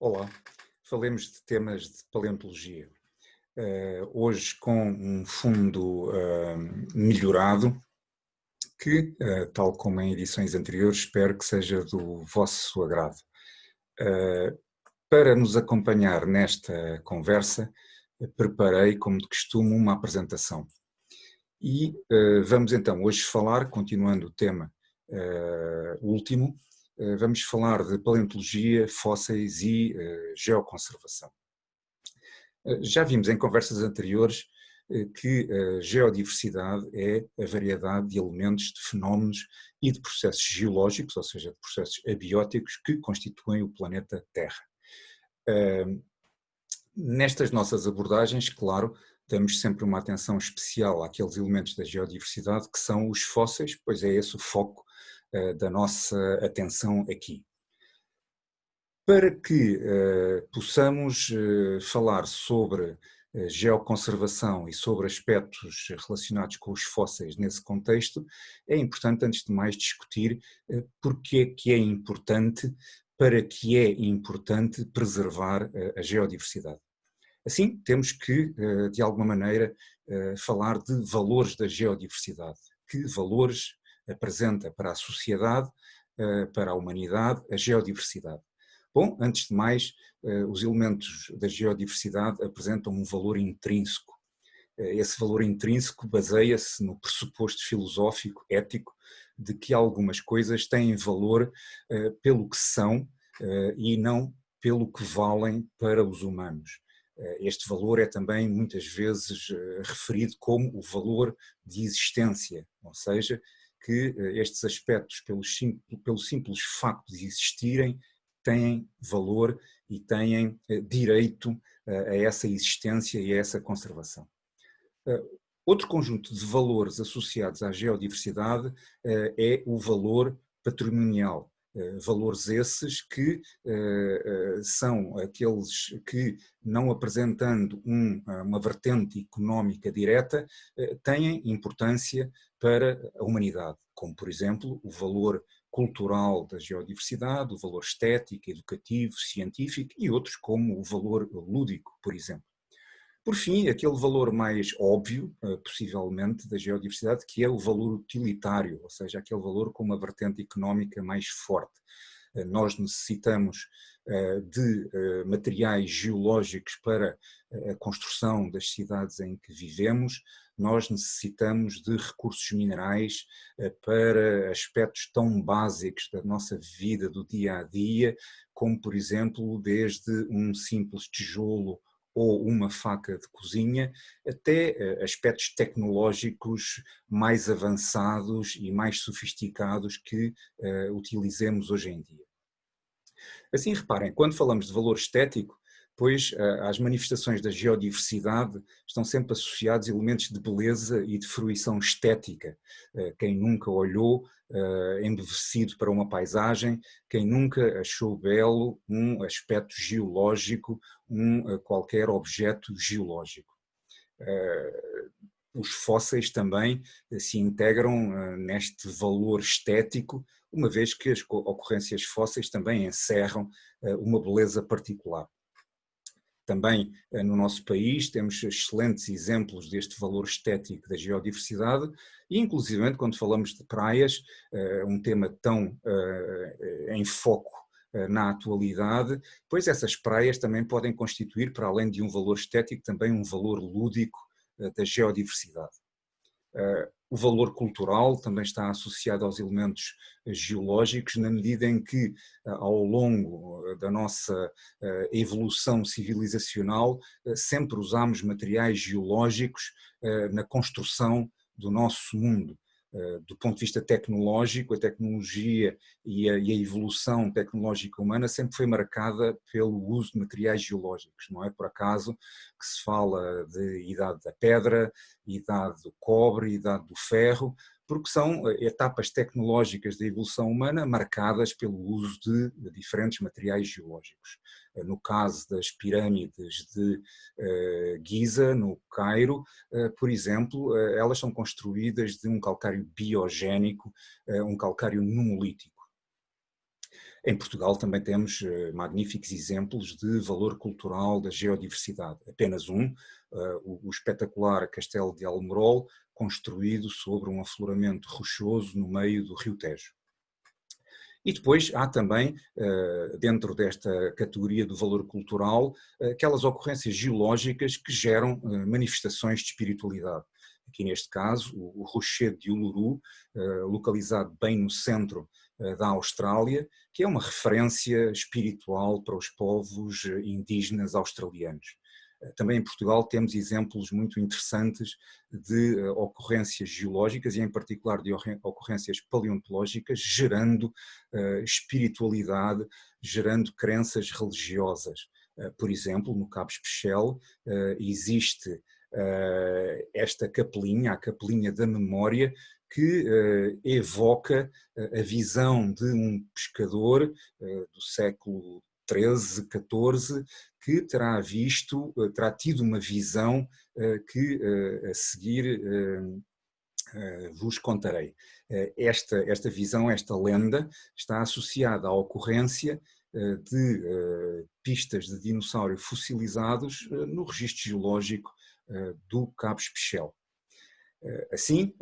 Olá, falemos de temas de paleontologia. Hoje com um fundo melhorado, que, tal como em edições anteriores, espero que seja do vosso agrado. Uh, para nos acompanhar nesta conversa, preparei, como de costume, uma apresentação. E vamos então hoje falar, continuando o tema último, vamos falar de paleontologia, fósseis e geoconservação. Já vimos em conversas anteriores que a geodiversidade é a variedade de elementos, de fenómenos e de processos geológicos, ou seja, de processos abióticos que constituem o planeta Terra. Nestas nossas abordagens, claro, damos sempre uma atenção especial àqueles elementos da geodiversidade que são os fósseis, pois é esse o foco da nossa atenção aqui. Para que possamos falar sobre geoconservação e sobre aspectos relacionados com os fósseis nesse contexto, é importante, antes de mais, discutir porque é importante, para que é importante preservar a geodiversidade. Assim, temos que, de alguma maneira, falar de valores da geodiversidade. Que valores apresenta para a sociedade, para a humanidade, a geodiversidade? Bom, antes de mais, os elementos da geodiversidade apresentam um valor intrínseco. Esse valor intrínseco baseia-se no pressuposto filosófico, ético, de que algumas coisas têm valor pelo que são e não pelo que valem para os humanos. Este valor é também muitas vezes referido como o valor de existência, ou seja, que estes aspectos, pelo simples facto de existirem, têm valor e têm direito a essa existência e a essa conservação. Outro conjunto de valores associados à geodiversidade é o valor patrimonial. Valores esses que são aqueles que, não apresentando uma vertente económica direta, têm importância para a humanidade, como, por exemplo, o valor cultural da geodiversidade, o valor estético, educativo, científico e outros como o valor lúdico, por exemplo. Por fim, aquele valor mais óbvio, possivelmente, da geodiversidade, que é o valor utilitário, ou seja, aquele valor com uma vertente económica mais forte. Nós necessitamos de materiais geológicos para a construção das cidades em que vivemos, nós necessitamos de recursos minerais para aspectos tão básicos da nossa vida do dia a dia, como, por exemplo, desde um simples tijolo ou uma faca de cozinha, até aspectos tecnológicos mais avançados e mais sofisticados que utilizemos hoje em dia. Assim, reparem, quando falamos de valor estético, pois as manifestações da geodiversidade estão sempre associados a elementos de beleza e de fruição estética. Quem nunca olhou embevecido para uma paisagem, quem nunca achou belo um aspecto geológico, qualquer objeto geológico. Os fósseis também se integram neste valor estético, uma vez que as ocorrências fósseis também encerram uma beleza particular. Também no nosso país temos excelentes exemplos deste valor estético da geodiversidade e, inclusivamente, quando falamos de praias, um tema tão em foco na atualidade, pois essas praias também podem constituir, para além de um valor estético, também um valor lúdico da geodiversidade. O valor cultural também está associado aos elementos geológicos, na medida em que, ao longo da nossa evolução civilizacional, sempre usamos materiais geológicos na construção do nosso mundo. Do ponto de vista tecnológico, a tecnologia e a evolução tecnológica humana sempre foi marcada pelo uso de materiais geológicos. Não é por acaso que se fala de idade da pedra, idade do cobre, idade do ferro, porque são etapas tecnológicas da evolução humana marcadas pelo uso de diferentes materiais geológicos. No caso das pirâmides de Giza, no Cairo, por exemplo, elas são construídas de um calcário biogénico, um calcário numulítico. Em Portugal também temos magníficos exemplos de valor cultural da geodiversidade. Apenas um, o espetacular Castelo de Almorol, construído sobre um afloramento rochoso no meio do Rio Tejo. E depois há também, dentro desta categoria do valor cultural, aquelas ocorrências geológicas que geram manifestações de espiritualidade. Aqui neste caso, o Rochedo de Uluru, localizado bem no centro da Austrália, que é uma referência espiritual para os povos indígenas australianos. Também em Portugal temos exemplos muito interessantes de ocorrências geológicas e em particular de ocorrências paleontológicas gerando espiritualidade, gerando crenças religiosas. Por exemplo, no Cabo Especial existe esta capelinha, a Capelinha da Memória, que evoca a visão de um pescador do século XIII, XIV, que terá tido uma visão que a seguir vos contarei. Esta visão, esta lenda, está associada à ocorrência de pistas de dinossauro fossilizados no registro geológico do Cabo Especial. Assim,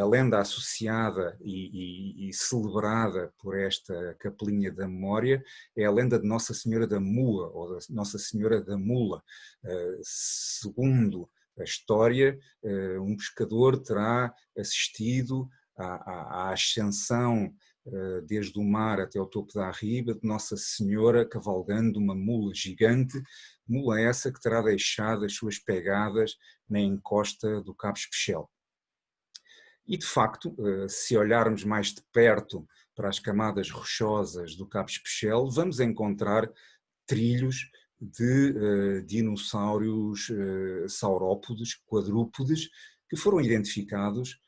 a lenda associada e celebrada por esta Capelinha da Memória é a lenda de Nossa Senhora da Mula, ou da Nossa Senhora da Mula. Segundo a história, um pescador terá assistido à ascensão desde o mar até ao topo da arriba de Nossa Senhora cavalgando uma mula gigante, mula essa que terá deixado as suas pegadas na encosta do Cabo Especial. E, de facto, se olharmos mais de perto para as camadas rochosas do Cabo Especial, vamos encontrar trilhos de dinossauros saurópodes, quadrúpodes, que foram identificados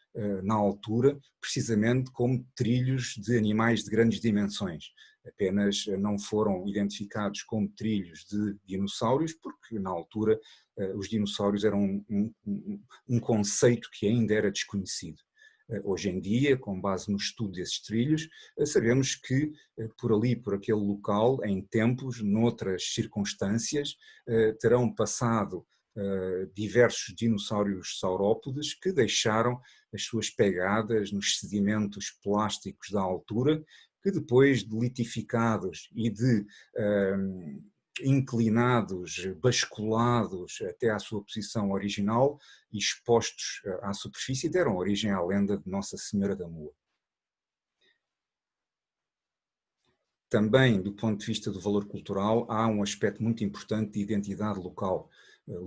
na altura precisamente como trilhos de animais de grandes dimensões. Apenas não foram identificados como trilhos de dinossauros, porque na altura os dinossauros eram um conceito que ainda era desconhecido. Hoje em dia, com base no estudo desses trilhos, sabemos que por ali, por aquele local, em tempos, noutras circunstâncias, terão passado diversos dinossauros saurópodes que deixaram as suas pegadas nos sedimentos plásticos da altura, que depois de litificados e de inclinados, basculados até à sua posição original e expostos à superfície, deram origem à lenda de Nossa Senhora da Mula. Também, do ponto de vista do valor cultural, há um aspecto muito importante de identidade local.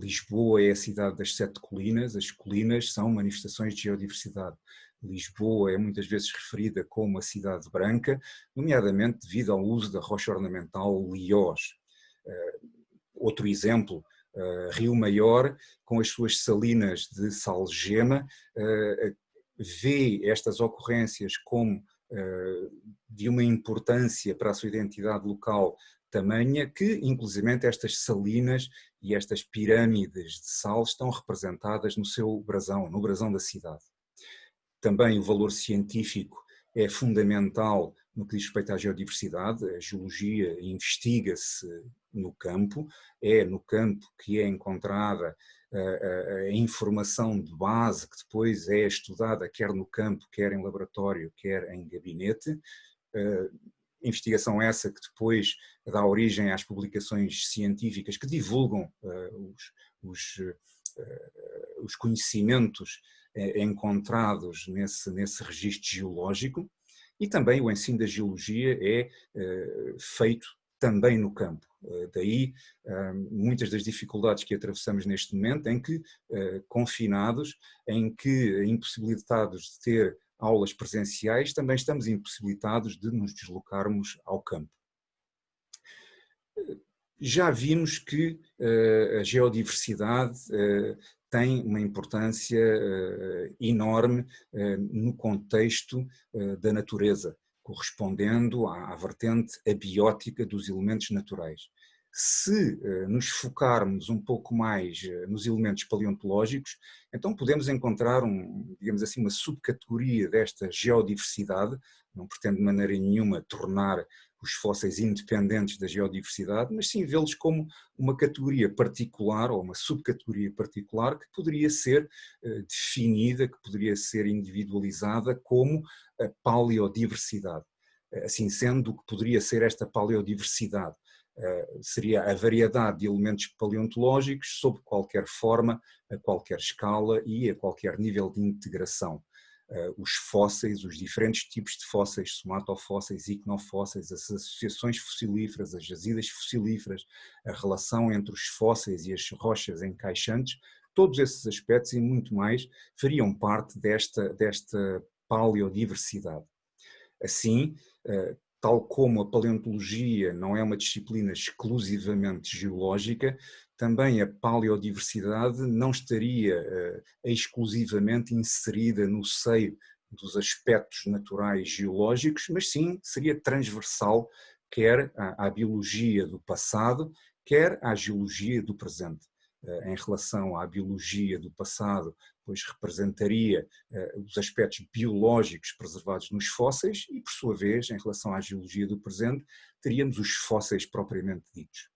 Lisboa é a cidade das 7 colinas, as colinas são manifestações de geodiversidade. Lisboa é muitas vezes referida como a cidade branca, nomeadamente devido ao uso da rocha ornamental liós. Outro exemplo, Rio Maior, com as suas salinas de Salgema, vê estas ocorrências como de uma importância para a sua identidade local tamanha que, inclusivamente, estas salinas e estas pirâmides de sal estão representadas no seu brasão, no brasão da cidade. Também o valor científico é fundamental no que diz respeito à geodiversidade. A geologia investiga-se no campo, é no campo que é encontrada a informação de base que depois é estudada quer no campo, quer em laboratório, quer em gabinete. Investigação essa que depois dá origem às publicações científicas que divulgam os conhecimentos encontrados nesse registro geológico, e também o ensino da geologia é feito também no campo. Daí muitas das dificuldades que atravessamos neste momento, em que confinados, em que impossibilitados de ter aulas presenciais, também estamos impossibilitados de nos deslocarmos ao campo. Já vimos que a geodiversidade tem uma importância enorme no contexto da natureza, correspondendo à vertente abiótica dos elementos naturais. Se nos focarmos um pouco mais nos elementos paleontológicos, então podemos encontrar digamos assim, uma subcategoria desta geodiversidade. Não pretendo de maneira nenhuma tornar os fósseis independentes da geodiversidade, mas sim vê-los como uma categoria particular ou uma subcategoria particular que poderia ser definida, que poderia ser individualizada como a paleodiversidade. Assim sendo, o que poderia ser esta paleodiversidade? Seria a variedade de elementos paleontológicos sob qualquer forma, a qualquer escala e a qualquer nível de integração. Os fósseis, os diferentes tipos de fósseis, somatofósseis, icnofósseis, as associações fossilíferas, as jazidas fossilíferas, a relação entre os fósseis e as rochas encaixantes, todos esses aspectos e muito mais fariam parte desta paleodiversidade. Assim, tal como a paleontologia não é uma disciplina exclusivamente geológica, também a paleodiversidade não estaria exclusivamente inserida no seio dos aspectos naturais geológicos, mas sim seria transversal quer à biologia do passado, quer à geologia do presente. Em relação à biologia do passado, pois representaria os aspectos biológicos preservados nos fósseis e, por sua vez, em relação à geologia do presente, teríamos os fósseis propriamente ditos.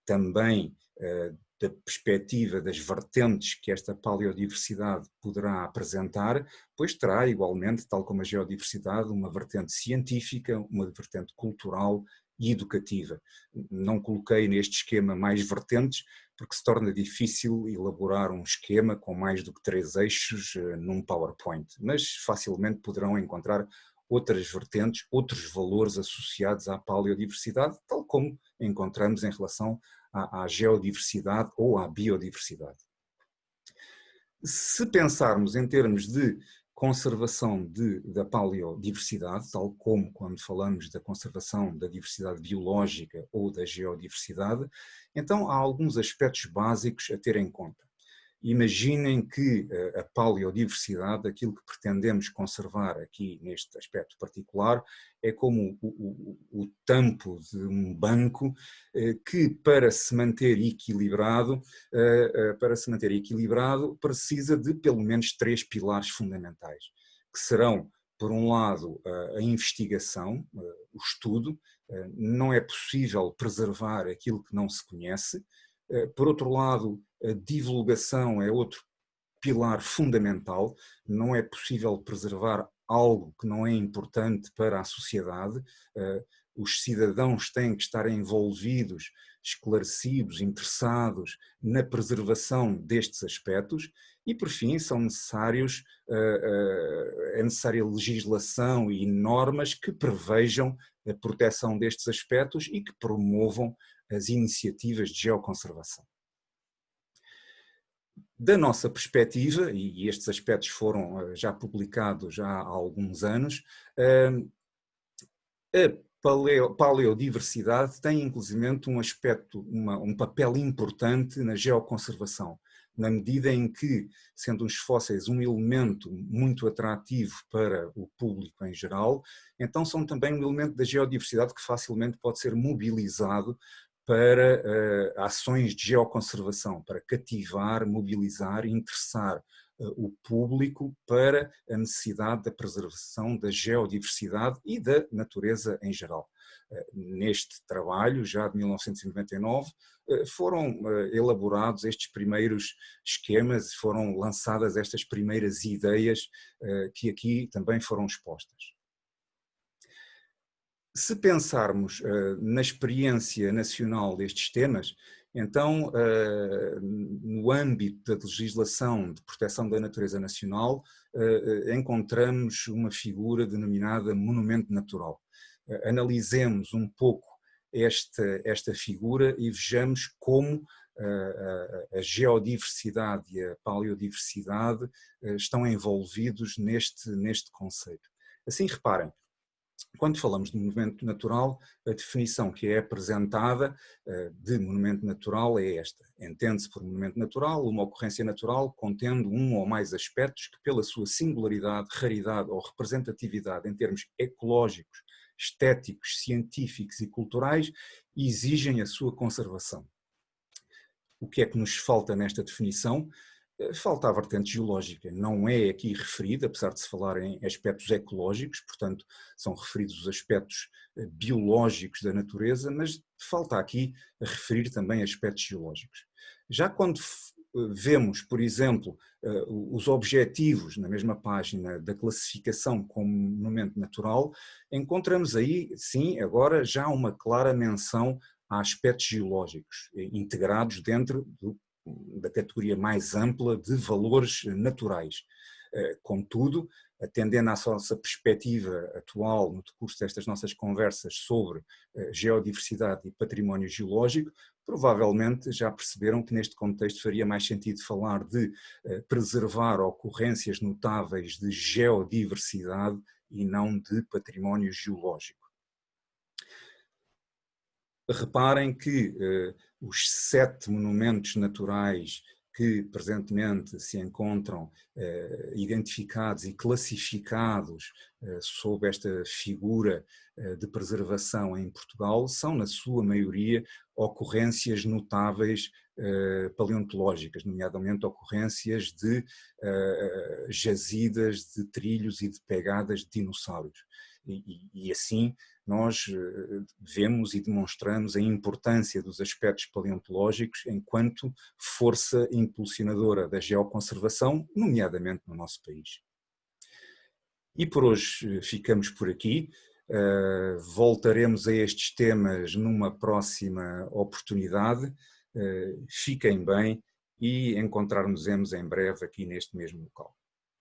Também da perspectiva das vertentes que esta paleodiversidade poderá apresentar, pois terá igualmente, tal como a geodiversidade, uma vertente científica, uma vertente cultural e educativa. Não coloquei neste esquema mais vertentes, porque se torna difícil elaborar um esquema com mais do que 3 eixos num PowerPoint, mas facilmente poderão encontrar outras vertentes, outros valores associados à paleodiversidade, tal como encontramos em relação à geodiversidade ou à biodiversidade. Se pensarmos em termos de conservação da paleodiversidade, tal como quando falamos da conservação da diversidade biológica ou da geodiversidade, então há alguns aspectos básicos a ter em conta. Imaginem que a paleodiversidade, aquilo que pretendemos conservar aqui neste aspecto particular, é como o tampo de um banco que para se manter equilibrado, precisa de pelo menos 3 pilares fundamentais, que serão, por um lado, a investigação, o estudo. Não é possível preservar aquilo que não se conhece. Por outro lado, a divulgação é outro pilar fundamental. Não é possível preservar algo que não é importante para a sociedade. Os cidadãos têm que estar envolvidos, esclarecidos, interessados na preservação destes aspectos e, por fim, é necessária legislação e normas que prevejam a proteção destes aspectos e que promovam as iniciativas de geoconservação. Da nossa perspectiva, e estes aspectos foram já publicados já há alguns anos, a paleodiversidade tem inclusivamente um aspecto, um papel importante na geoconservação, na medida em que, sendo os fósseis um elemento muito atrativo para o público em geral, então são também um elemento da geodiversidade que facilmente pode ser mobilizado para ações de geoconservação, para cativar, mobilizar e interessar o público para a necessidade da preservação da geodiversidade e da natureza em geral. Neste trabalho, já de 1999, foram elaborados estes primeiros esquemas, foram lançadas estas primeiras ideias que aqui também foram expostas. Se pensarmos na experiência nacional destes temas, então, no âmbito da legislação de proteção da natureza nacional, encontramos uma figura denominada monumento natural. Analisemos um pouco esta figura e vejamos como a geodiversidade e a paleodiversidade estão envolvidos neste conceito. Assim, reparem, quando falamos de monumento natural, a definição que é apresentada de monumento natural é esta. Entende-se por monumento natural uma ocorrência natural contendo um ou mais aspectos que, pela sua singularidade, raridade ou representatividade em termos ecológicos, estéticos, científicos e culturais, exigem a sua conservação. O que é que nos falta nesta definição? Falta a vertente geológica, não é aqui referida, apesar de se falar em aspectos ecológicos, portanto são referidos os aspectos biológicos da natureza, mas falta aqui referir também aspectos geológicos. Já quando vemos, por exemplo, os objetivos na mesma página da classificação como monumento natural, encontramos aí, sim, agora já uma clara menção a aspectos geológicos integrados dentro da categoria mais ampla de valores naturais. Contudo, atendendo à nossa perspectiva atual no decurso destas nossas conversas sobre geodiversidade e património geológico, provavelmente já perceberam que neste contexto faria mais sentido falar de preservar ocorrências notáveis de geodiversidade e não de património geológico. Reparem que os 7 monumentos naturais que presentemente se encontram identificados e classificados sob esta figura de preservação em Portugal são, na sua maioria, ocorrências notáveis paleontológicas, nomeadamente ocorrências de jazidas de trilhos e de pegadas de dinossauros. E assim nós vemos e demonstramos a importância dos aspectos paleontológicos enquanto força impulsionadora da geoconservação, nomeadamente no nosso país. E por hoje ficamos por aqui. Voltaremos a estes temas numa próxima oportunidade. Fiquem bem e encontrar-nos-emos em breve aqui neste mesmo local.